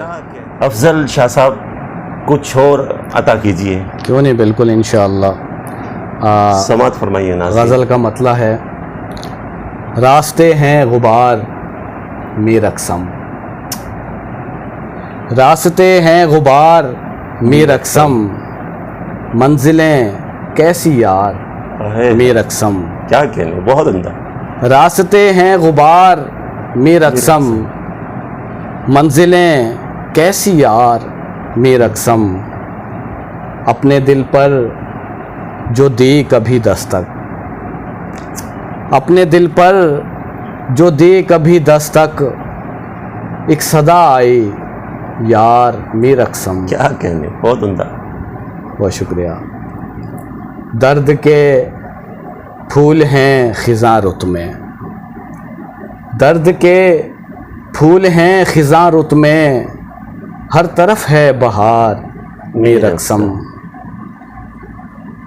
अफजल शाह साहब कुछ और अता कीजिए। क्यों नहीं, बिल्कुल इंशाअल्लाह। समात फरमाइए ना। गज़ल का मतला है, रास्ते हैं गुबार मीर अक़सम, रास्ते हैं गुबार मीर अक़सम, मंजिलें कैसी यार मीर अक़सम। क्या कहने, बहुत उम्दा। रास्ते हैं गुबार मीर अक़सम, मंजिलें कैसी यार मीर अक़सम। अपने दिल पर जो दी कभी दस्तक, अपने दिल पर जो दी कभी दस्तक, एक सदा आई यार मीर अक़सम। क्या कहने, बहुत उम्दा। बहुत शुक्रिया। दर्द के फूल हैं ख़िज़ां रुत में, दर्द के फूल हैं ख़िज़ां रुत में, हर तरफ है बहार मीर अक़सम।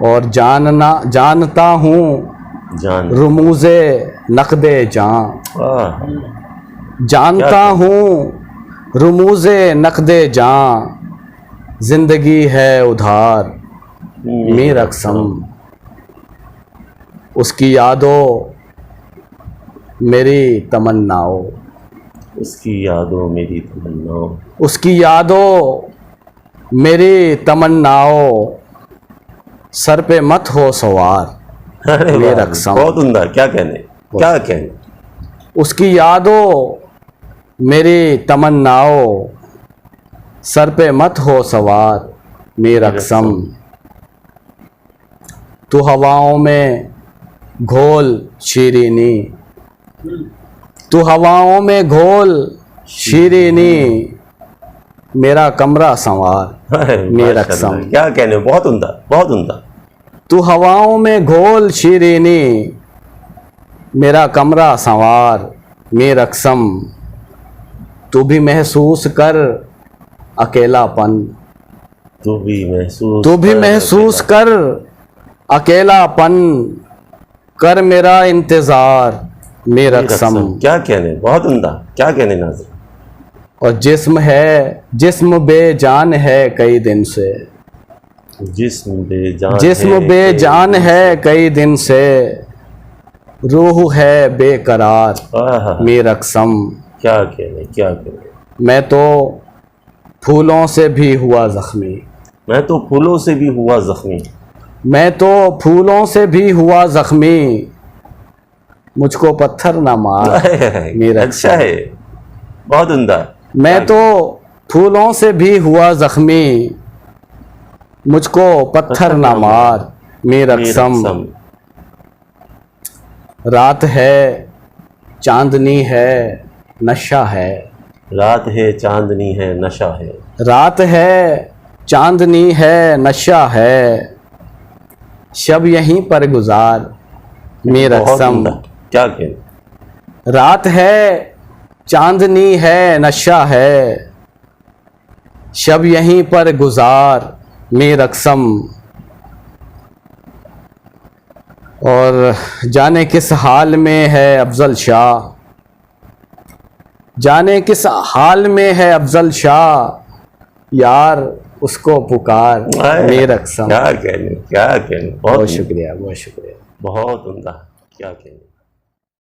और जानता हूँ रुमूज़े नक़दे जान, जानता हूँ रुमूज़े नक़दे जान, ज़िंदगी है उधार मीर अक़सम। उसकी यादों मेरी तमन्नाओं, उसकी यादों मेरी तमन्नाओं, उसकी यादों मेरी तमन्नाओं, सर पे मत हो सवार मीर अक़सम। बहुत उम्दा। क्या कहने, क्या कहने। उसकी यादों मेरी तमन्नाओं, सर पे मत हो सवार मीर अक़सम। तू हवाओं में घोल शीरीनी, तू हवाओं में घोल शीरीनी, मेरा कमरा संवार मीर अक़सम। क्या कहने, बहुत उम्दा, बहुत उम्दा। तू हवाओं में घोल शीरीनी, मेरा कमरा संवार मीर अक़सम। तू भी महसूस कर अकेलापन, तू भी महसूस कर अकेलापन, कर मेरा इंतज़ार मीर अक़सम। क्या कहने, बहुत उम्दा। क्या कहने नाज़िर। और जिस्म बेजान है कई दिन से, जिस्म बेजान है कई दिन से, रूह है बेकरार मीर अक़सम। क्या कहने, क्या कहने। मैं तो फूलों से भी हुआ ज़ख्मी, मैं तो फूलों से भी हुआ ज़ख्मी, मैं तो फूलों से भी हुआ ज़ख्मी, मुझको पत्थर ना मार मीर अक़सम। अच्छा है, बहुत उम्दा। मैं तो फूलों से भी हुआ ज़ख्मी, मुझको पत्थर ना मार मीर अक़सम। रात है चांदनी है नशा है, रात है चांदनी है नशा है, रात है चांदनी है नशा है, शब यहीं पर गुजार मीर अक़सम। क्या कहने। रात है चांदनी है नशा है, शब यहीं पर गुजार मीर अक़सम। और जाने किस हाल में है अफजल शाह, जाने किस हाल में है अफजल शाह, यार उसको पुकार मीर अक़सम। क्या कहने, क्या कहने। बहुत शुक्रिया, बहुत शुक्रिया। बहुत उम्दा। क्या कहने।